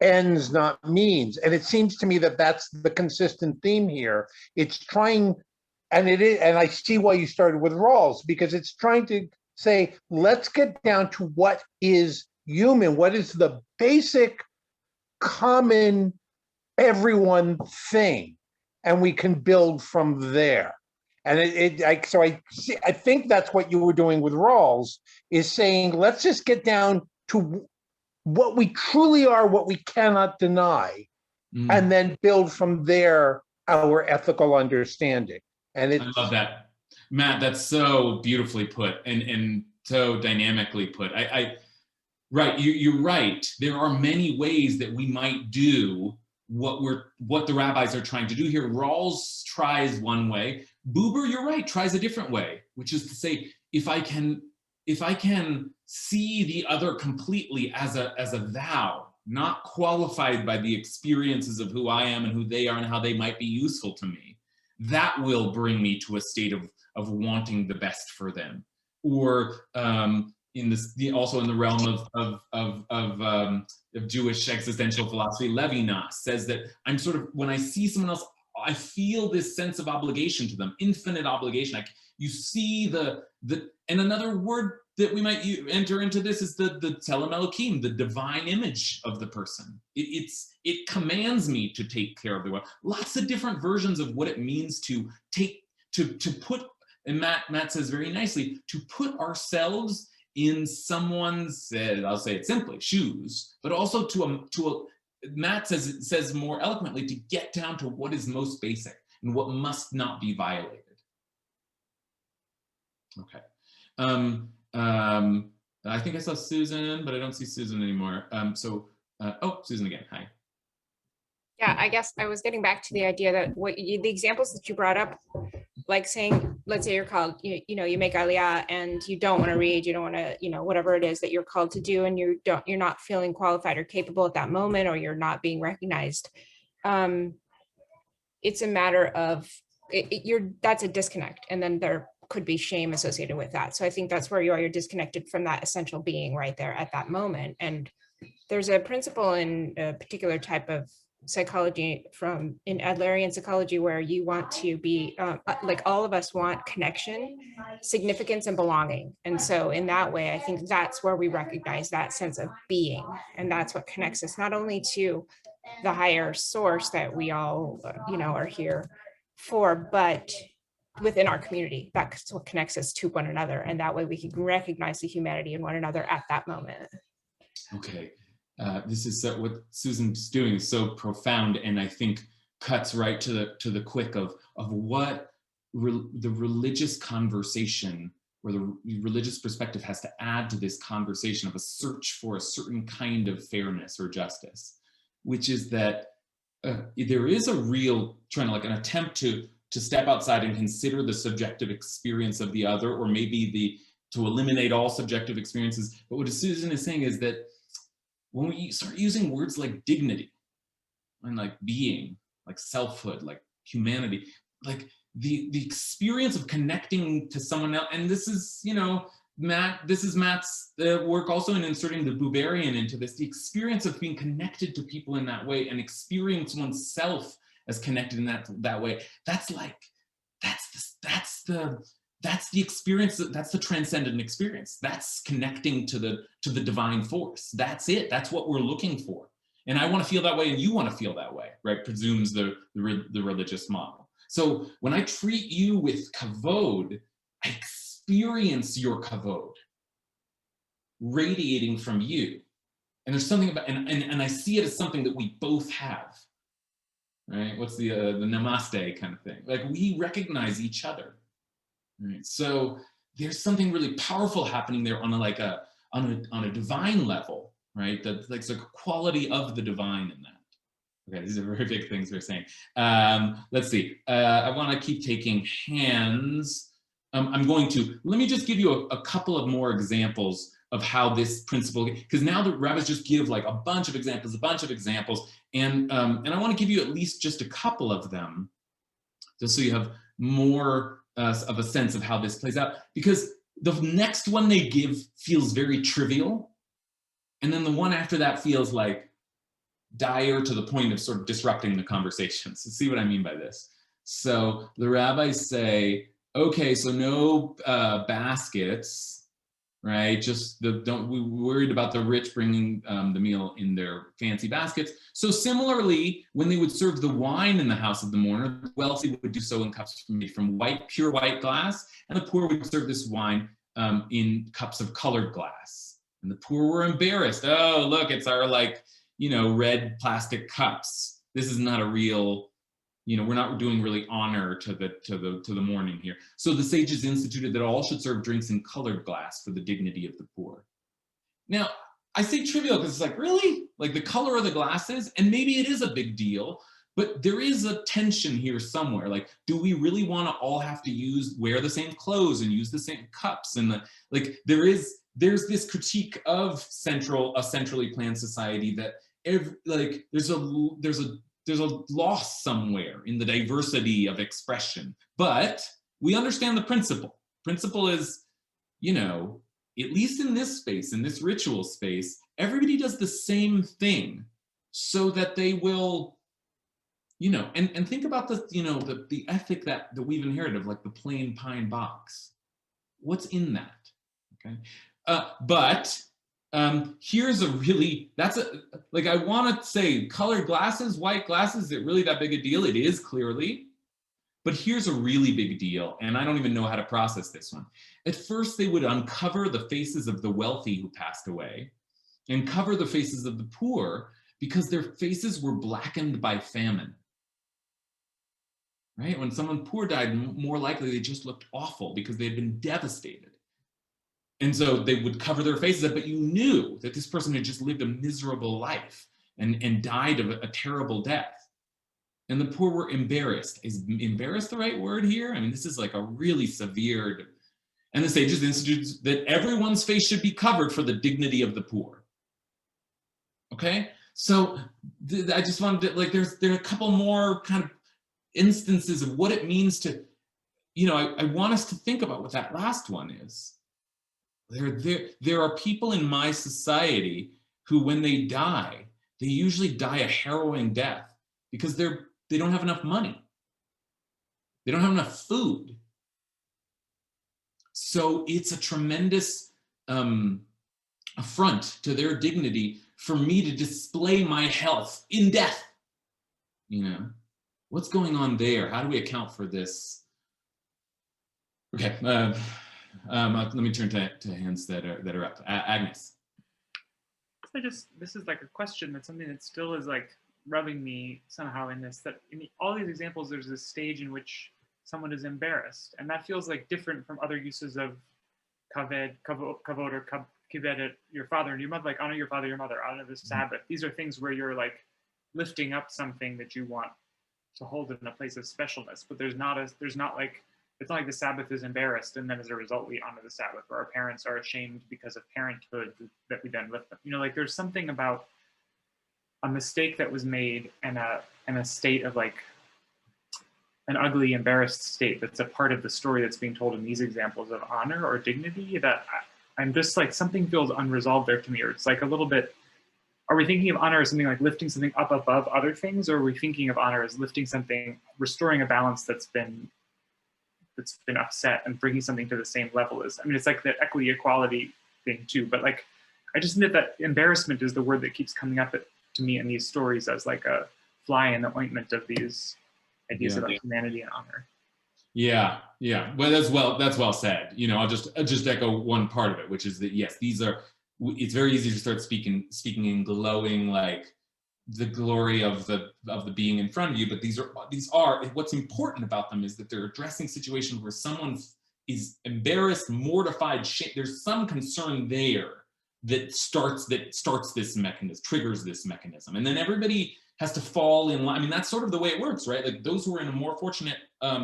ends, not means. And it seems to me that that's the consistent theme here. It's trying, and it is, and I see why you started with Rawls, because it's trying to say, let's get down to what is human, what is the basic, common, everyone thing, and we can build from there. And I think that's what you were doing with Rawls, is saying, let's just get down to what we truly are, what we cannot deny, and then build from there our ethical understanding. And I love that, Matt. That's so beautifully put and so dynamically put. Right, you're right. There are many ways that we might do what the rabbis are trying to do here. Rawls tries one way. Buber, you're right, tries a different way, which is to say, if I can see the other completely as a thou, not qualified by the experiences of who I am and who they are and how they might be useful to me, that will bring me to a state of wanting the best for them. Or also in the realm of Jewish existential philosophy, Levinas says that I'm sort of, when I see someone else, I feel this sense of obligation to them, infinite obligation. You see and another word that we might enter into this is the Tselem Elokim, the divine image of the person. It commands me to take care of the world. Lots of different versions of what it means to put, and Matt says very nicely, to put ourselves in someone's, I'll say it simply, shoes, but also Matt says more eloquently, to get down to what is most basic and what must not be violated. Okay. I think I saw Susan, but I don't see Susan anymore. Susan again, hi. Yeah, I guess I was getting back to the idea that the examples that you brought up, like saying, let's say you're called, you make Aliyah and you don't want to read, you don't want to, whatever it is that you're called to do, and you're not feeling qualified or capable at that moment, or you're not being recognized. It's a matter of that's a disconnect, and then there could be shame associated with that. So I think that's where you're disconnected from that essential being right there at that moment. And there's a principle in a particular type of psychology in Adlerian psychology where you want to be like all of us want connection, significance, and belonging. And so in that way, I think that's where we recognize that sense of being, and that's what connects us not only to the higher source that we all are here for, but within our community. That's what connects us to one another, and that way we can recognize the humanity in one another at that moment. Okay. This is what Susan's doing is so profound, and I think cuts right to the quick of what the religious conversation or the religious perspective has to add to this conversation of a search for a certain kind of fairness or justice, which is that there is a real trying to, like, an attempt to step outside and consider the subjective experience of the other, or maybe to eliminate all subjective experiences. But what Susan is saying is that when we start using words like dignity and like being, like selfhood, like humanity, like the experience of connecting to someone else, and this is, Matt's work also in inserting the Buberian into this, the experience of being connected to people in that way and experience oneself as connected in that way. That's the experience, that's the transcendent experience. That's connecting to the divine force. That's it. That's what we're looking for. And I want to feel that way, and you want to feel that way, right? Presumes the religious model. So when I treat you with kavod, I experience your kavod radiating from you. And there's something about, and I see it as something that we both have, right? What's the namaste kind of thing? Like we recognize each other, right? So there's something really powerful happening there on a divine level, right? That's like the quality of the divine in that. Okay, these are very big things we're saying. Let's see. I want to keep taking hands. Let me just give you a couple of more examples of how this principle, because now the rabbis just give like a bunch of examples, and I want to give you at least just a couple of them, just so you have more of a sense of how this plays out. Because the next one they give feels very trivial, and then the one after that feels like dire to the point of sort of disrupting the conversation. So see what I mean by this. So the rabbis say, okay, so no baskets, right? Just don't we worried about the rich bringing the meal in their fancy baskets. So similarly, when they would serve the wine in the house of the mourner, the wealthy would do so in cups made from pure white glass, and the poor would serve this wine in cups of colored glass. And the poor were embarrassed. Oh, look, it's our red plastic cups. This is not a real, we're not doing really honor to the mourning here. So the sages instituted that all should serve drinks in colored glass for the dignity of the poor. Now, I say trivial because it's like, really? Like the color of the glasses? And maybe it is a big deal, but there is a tension here somewhere. Like, do we really want to all have to wear the same clothes and use the same cups? And there's this critique of a centrally planned society that there's a loss somewhere in the diversity of expression, but we understand the principle. Principle is, at least in this space, in this ritual space, everybody does the same thing so that they will, and think about the ethic that we've inherited of like the plain pine box. What's in that? Okay. But here's I want to say colored glasses, white glasses, is it really that big a deal? It is clearly, but here's a really big deal, and I don't even know how to process this one. At first, they would uncover the faces of the wealthy who passed away and cover the faces of the poor because their faces were blackened by famine. Right? When someone poor died, more likely they just looked awful because they had been devastated. And so they would cover their faces up, but you knew that this person had just lived a miserable life and died of a terrible death. And the poor were embarrassed. Is embarrassed the right word here? I mean, this is like a really severe, and the sages instituted that everyone's face should be covered for the dignity of the poor. Okay? So I just wanted to, there are a couple more kind of instances of what it means to, I want us to think about what that last one is. There are people in my society who, when they die, they usually die a harrowing death because they don't have enough money. They don't have enough food. So it's a tremendous affront to their dignity for me to display my health in death. What's going on there? How do we account for this? Okay. Let me turn to hands that are up. Agnes. This is like a question that's something that still is like rubbing me somehow in this, that in all these examples, there's this stage in which someone is embarrassed. And that feels like different from other uses of kavod or kived, your father and your mother, like honor your father, your mother, honor the Sabbath. These are things where you're like lifting up something that you want to hold in a place of specialness, but it's not like the Sabbath is embarrassed and then as a result we honor the Sabbath, or our parents are ashamed because of parenthood that we then lift them. There's something about a mistake that was made and a state of like an ugly, embarrassed state that's a part of the story that's being told in these examples of honor or dignity that I'm just like, something feels unresolved there to me, or it's like a little bit, are we thinking of honor as something like lifting something up above other things, or are we thinking of honor as lifting something, restoring a balance that's been upset and bringing something to the same level as, it's like the equity equality thing too, but like, I just admit that embarrassment is the word that keeps coming up to me in these stories as like a fly in the ointment of these ideas about humanity and honor. Yeah, yeah. Well, that's well said. You know, I'll just echo one part of it, which is that yes, it's very easy to start speaking in glowing, like the glory of the being in front of you, but these are what's important about them is that they're addressing situations where someone is embarrassed, mortified, there's some concern there that starts this mechanism, triggers this mechanism, and then everybody has to fall in line. I mean, that's sort of the way it works, right? Like those who are in a more fortunate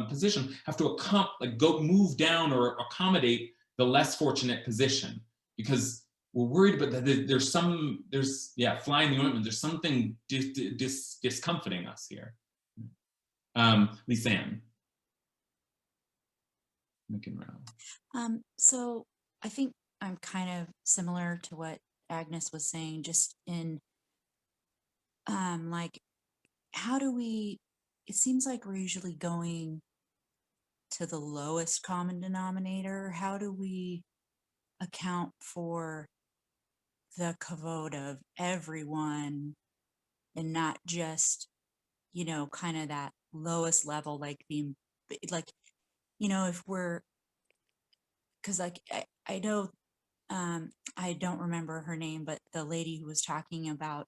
position have to move down or accommodate the less fortunate position, because we're worried about that. There's fly in the ointment. There's something discomforting us here. Lisanne. So I think I'm kind of similar to what Agnes was saying, just in like, how do we, it seems like we're usually going to the lowest common denominator. How do we account for the kavod of everyone and not just, kind of that lowest level, like if we're, because like I know, I don't remember her name, but the lady who was talking about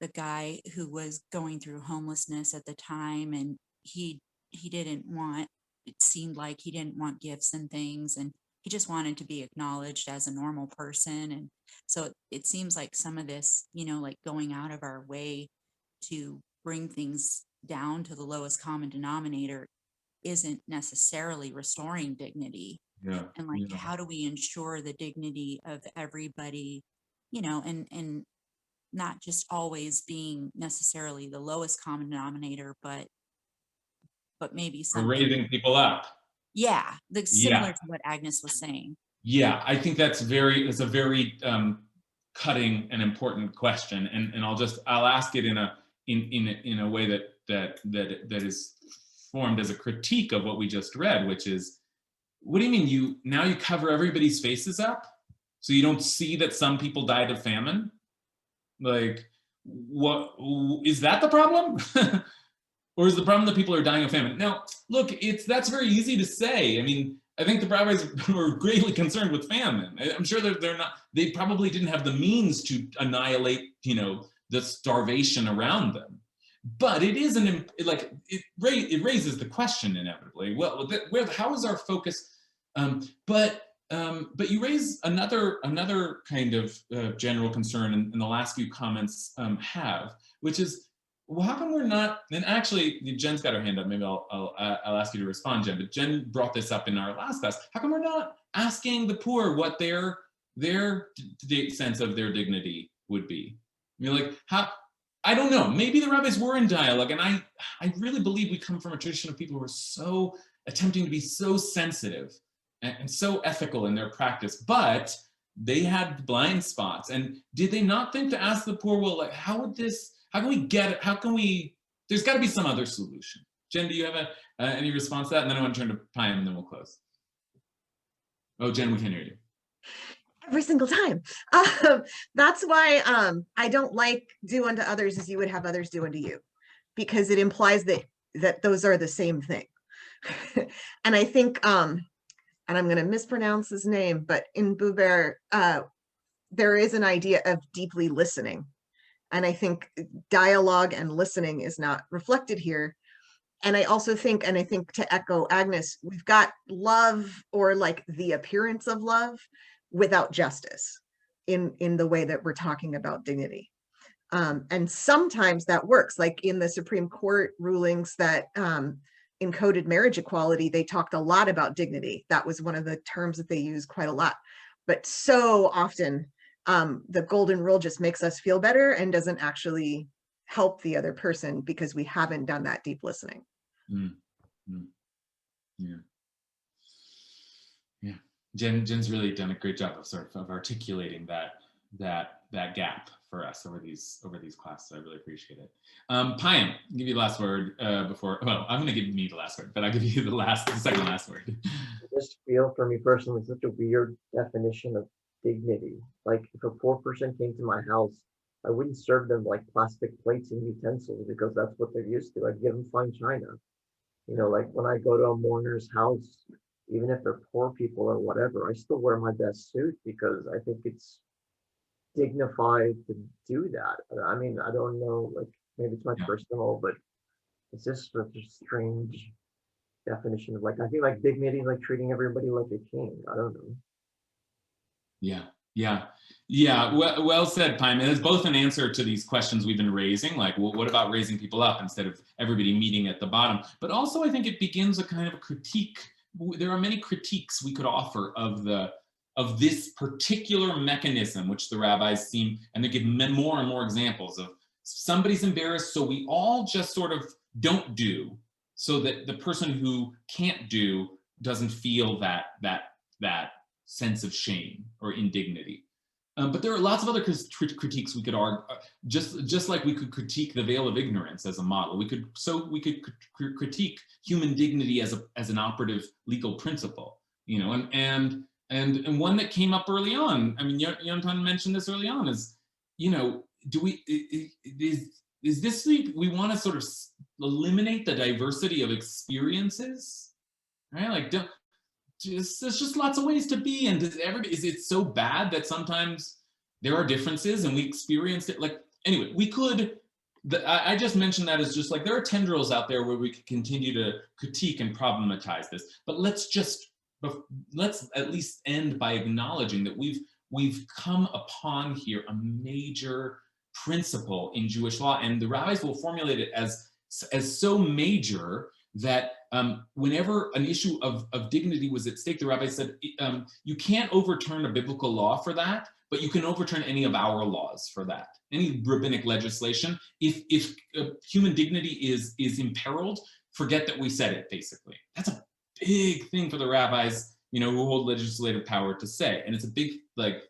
the guy who was going through homelessness at the time, and he didn't want, it seemed like he didn't want gifts and things, and he just wanted to be acknowledged as a normal person. And so it seems like some of this, like going out of our way to bring things down to the lowest common denominator isn't necessarily restoring dignity. Yeah. And like, how do we ensure the dignity of everybody, and not just always being necessarily the lowest common denominator, but maybe something Raising people up. Yeah, similar to what Agnes was saying. Yeah, I think it's a very cutting and important question, and I'll ask it in a way that is formed as a critique of what we just read, which is, what do you mean you cover everybody's faces up so you don't see that some people died of famine? Like, what is that the problem? Or is the problem that people are dying of famine? Now, look, that's very easy to say. I mean, I think the rabbis were greatly concerned with famine. I'm sure they probably didn't have the means to annihilate, the starvation around them. But it is it raises the question inevitably. Well, how is our focus? But you raise another kind of general concern, and the last few comments have, which is, well, how come we're not? And actually, Jen's got her hand up. Maybe I'll ask you to respond, Jen. But Jen brought this up in our last class. How come we're not asking the poor what their sense of their dignity would be? I mean, like, how? I don't know. Maybe the rabbis were in dialogue, and I really believe we come from a tradition of people who are so attempting to be so sensitive and so ethical in their practice, but they had blind spots. And did they not think to ask the poor, well, like, how can we get it? There's got to be some other solution. Jen, do you have any response to that? And then I want to turn to Payam, and then we'll close. Oh, Jen, we can't hear you. Every single time. That's why I don't like do unto others as you would have others do unto you, because it implies that those are the same thing. And I think, and I'm going to mispronounce his name, but in Buber, there is an idea of deeply listening. And I think dialogue and listening is not reflected here. And I also think, to echo Agnes, we've got love, or like the appearance of love, without justice in the way that we're talking about dignity. And sometimes that works, like in the Supreme Court rulings that encoded marriage equality, they talked a lot about dignity. That was one of the terms that they used quite a lot. But so often, the golden rule just makes us feel better and doesn't actually help the other person, because we haven't done that deep listening. Yeah. Jen's really done a great job of articulating that gap for us over these classes. I really appreciate it. Payam, I'll give you the last word before. Well, I'm going to give me the last word, but I'll give you the second last word. This feel for me personally is such a weird definition of dignity. Like, if a poor person came to my house, I wouldn't serve them like plastic plates and utensils, because that's what they're used to. I'd give them fine china. You know, like when I go to a mourner's house, even if they're poor people or whatever, I still wear my best suit because I think it's dignified to do that. I mean, I don't know, like maybe it's my Yeah. personal, but it's just such a strange definition of like, I think like dignity is like treating everybody like a king. I don't know. Yeah, yeah. Well said, Paim. And it's both an answer to these questions we've been raising, like, well, what about raising people up instead of everybody meeting at the bottom? But also, I think it begins a kind of a critique. There are many critiques we could offer of this particular mechanism, which the rabbis seem, and they give more and more examples of somebody's embarrassed, so we all just sort of don't do, so that the person who can't do doesn't feel that sense of shame or indignity. But there are lots of other critiques we could argue, just like we could critique the veil of ignorance as a model. We could critique human dignity as an operative legal principle, you know, and one that came up early on. I mean, Yonatan mentioned this early on, is, you know, is this we want to sort of eliminate the diversity of experiences, right? Like, there's just lots of ways to be, and is it so bad that sometimes there are differences and we experienced it? Like, anyway, we could, I just mentioned that as just like, there are tendrils out there where we could continue to critique and problematize this, but let's at least end by acknowledging that we've come upon here a major principle in Jewish law, and the rabbis will formulate it as so major that whenever an issue of dignity was at stake, the rabbi said, you can't overturn a biblical law for that, but you can overturn any of our laws for that, any rabbinic legislation. If human dignity is imperiled, forget that we said it, basically. That's a big thing for the rabbis, you know, who hold legislative power, to say, and it's a big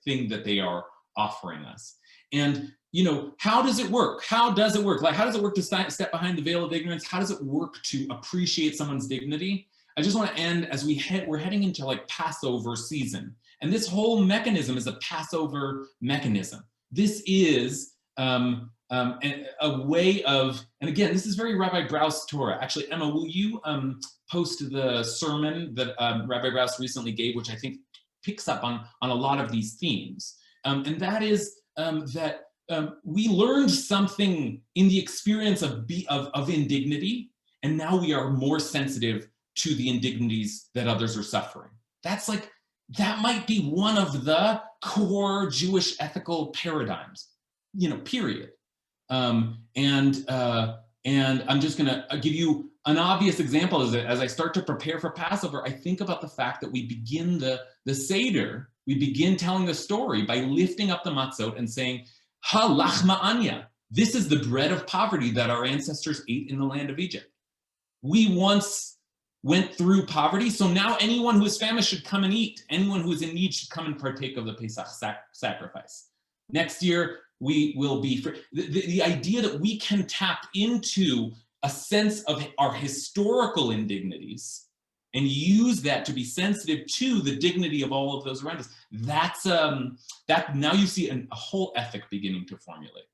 thing that they are offering us. And, you know, how does it work? How does it work? Like, how does it work to step behind the veil of ignorance? How does it work to appreciate someone's dignity? I just want to end as we're heading into like Passover season. And this whole mechanism is a Passover mechanism. This is a way of, and again, this is very Rabbi Brau's Torah. Actually, Emma, will you post the sermon that Rabbi Braus recently gave, which I think picks up on a lot of these themes. And that is that we learned something in the experience of indignity, and now we are more sensitive to the indignities that others are suffering. That might be one of the core Jewish ethical paradigms, you know, period. And I'm just gonna give you an obvious example. As I start to prepare for Passover, I think about the fact that we begin the Seder, we begin telling the story by lifting up the matzot and saying, Ha lachma anya, this is the bread of poverty that our ancestors ate in the land of Egypt. We once went through poverty, so now anyone who is famished should come and eat. Anyone who is in need should come and partake of the Pesach sacrifice. Next year, we will be free. The idea that we can tap into a sense of our historical indignities and use that to be sensitive to the dignity of all of those around us. That's that now you see a whole ethic beginning to formulate.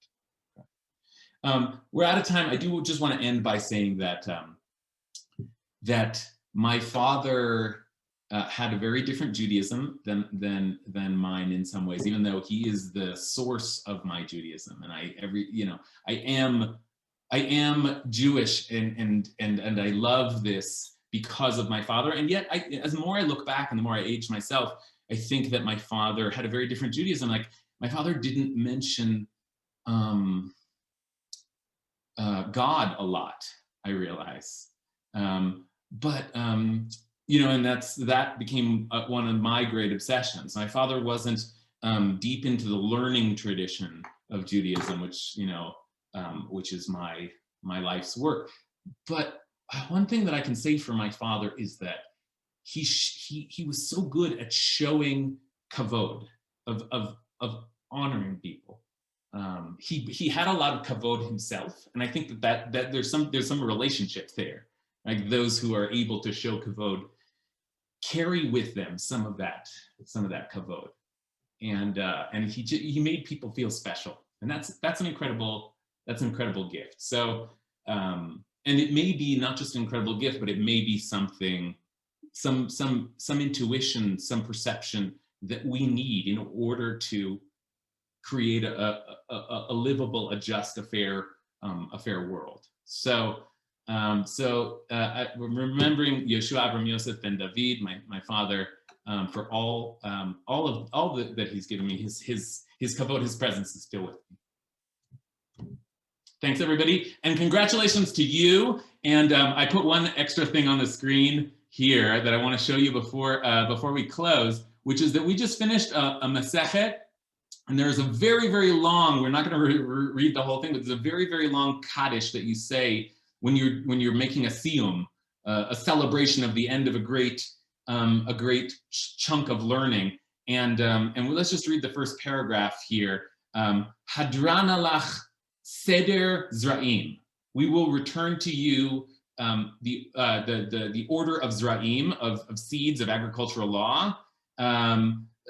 We're out of time. I do just want to end by saying that that my father had a very different Judaism than mine in some ways, even though he is the source of my Judaism. And I am Jewish and I love this because of my father. And yet, as the more I look back and the more I age myself, I think that my father had a very different Judaism. Like, my father didn't mention God a lot, I realize. You know, and that became one of my great obsessions. My father wasn't deep into the learning tradition of Judaism, which, you know, which is my life's work. But one thing that I can say for my father is that he was so good at showing kavod, of honoring people. He had a lot of kavod himself, and I think that there's some relationship there. Like, those who are able to show kavod carry with them some of that kavod, and he made people feel special, and that's an incredible gift. So it may be not just an incredible gift, but it may be something, some intuition, some perception that we need in order to create a livable, a just, a fair world. So, remembering Yeshua Avram Yosef ben David, my father, for all that he's given me, his kavod, his presence is still with me. Thanks, everybody, and congratulations to you. And I put one extra thing on the screen here that I want to show you before we close, which is that we just finished a Masechet, and there's a very, very long, we're not going to read the whole thing, but there's a very, very long Kaddish that you say when you're making a siyum, a celebration of the end of a great chunk of learning. And let's just read the first paragraph here. Hadran alach seder zra'im. We will return to you the order of zra'im, of seeds, of agricultural law.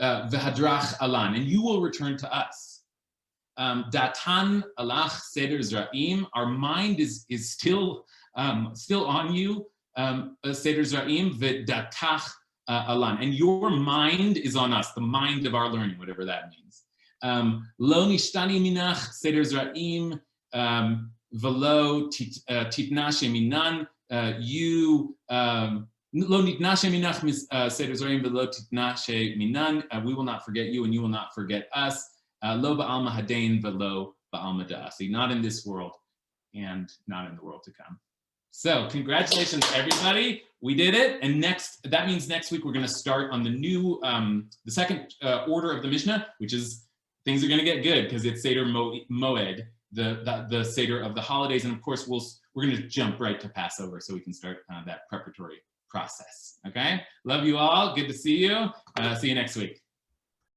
V'hadrach alan, and you will return to us. Datan alach seder zra'im. Our mind is still on you. Seder zra'im v'datach alan, and your mind is on us. The mind of our learning, whatever that means. Lo nishtani minach seder zra'im v'lo titnashe minan. You Lo nitnashe minach seder zra'im v'lo titnashe minan. We will not forget you, and you will not forget us. Lo ba'alma hadain v'lo ba'alma da'asi. Not in this world, and not in the world to come. So congratulations, everybody. We did it. And that means next week we're going to start on the new, the second order of the Mishnah, which is things are going to get good because it's Seder Moed, the Seder of the holidays. And of course, we're going to jump right to Passover so we can start that preparatory process. Okay. Love you all. Good to see you. See you next week.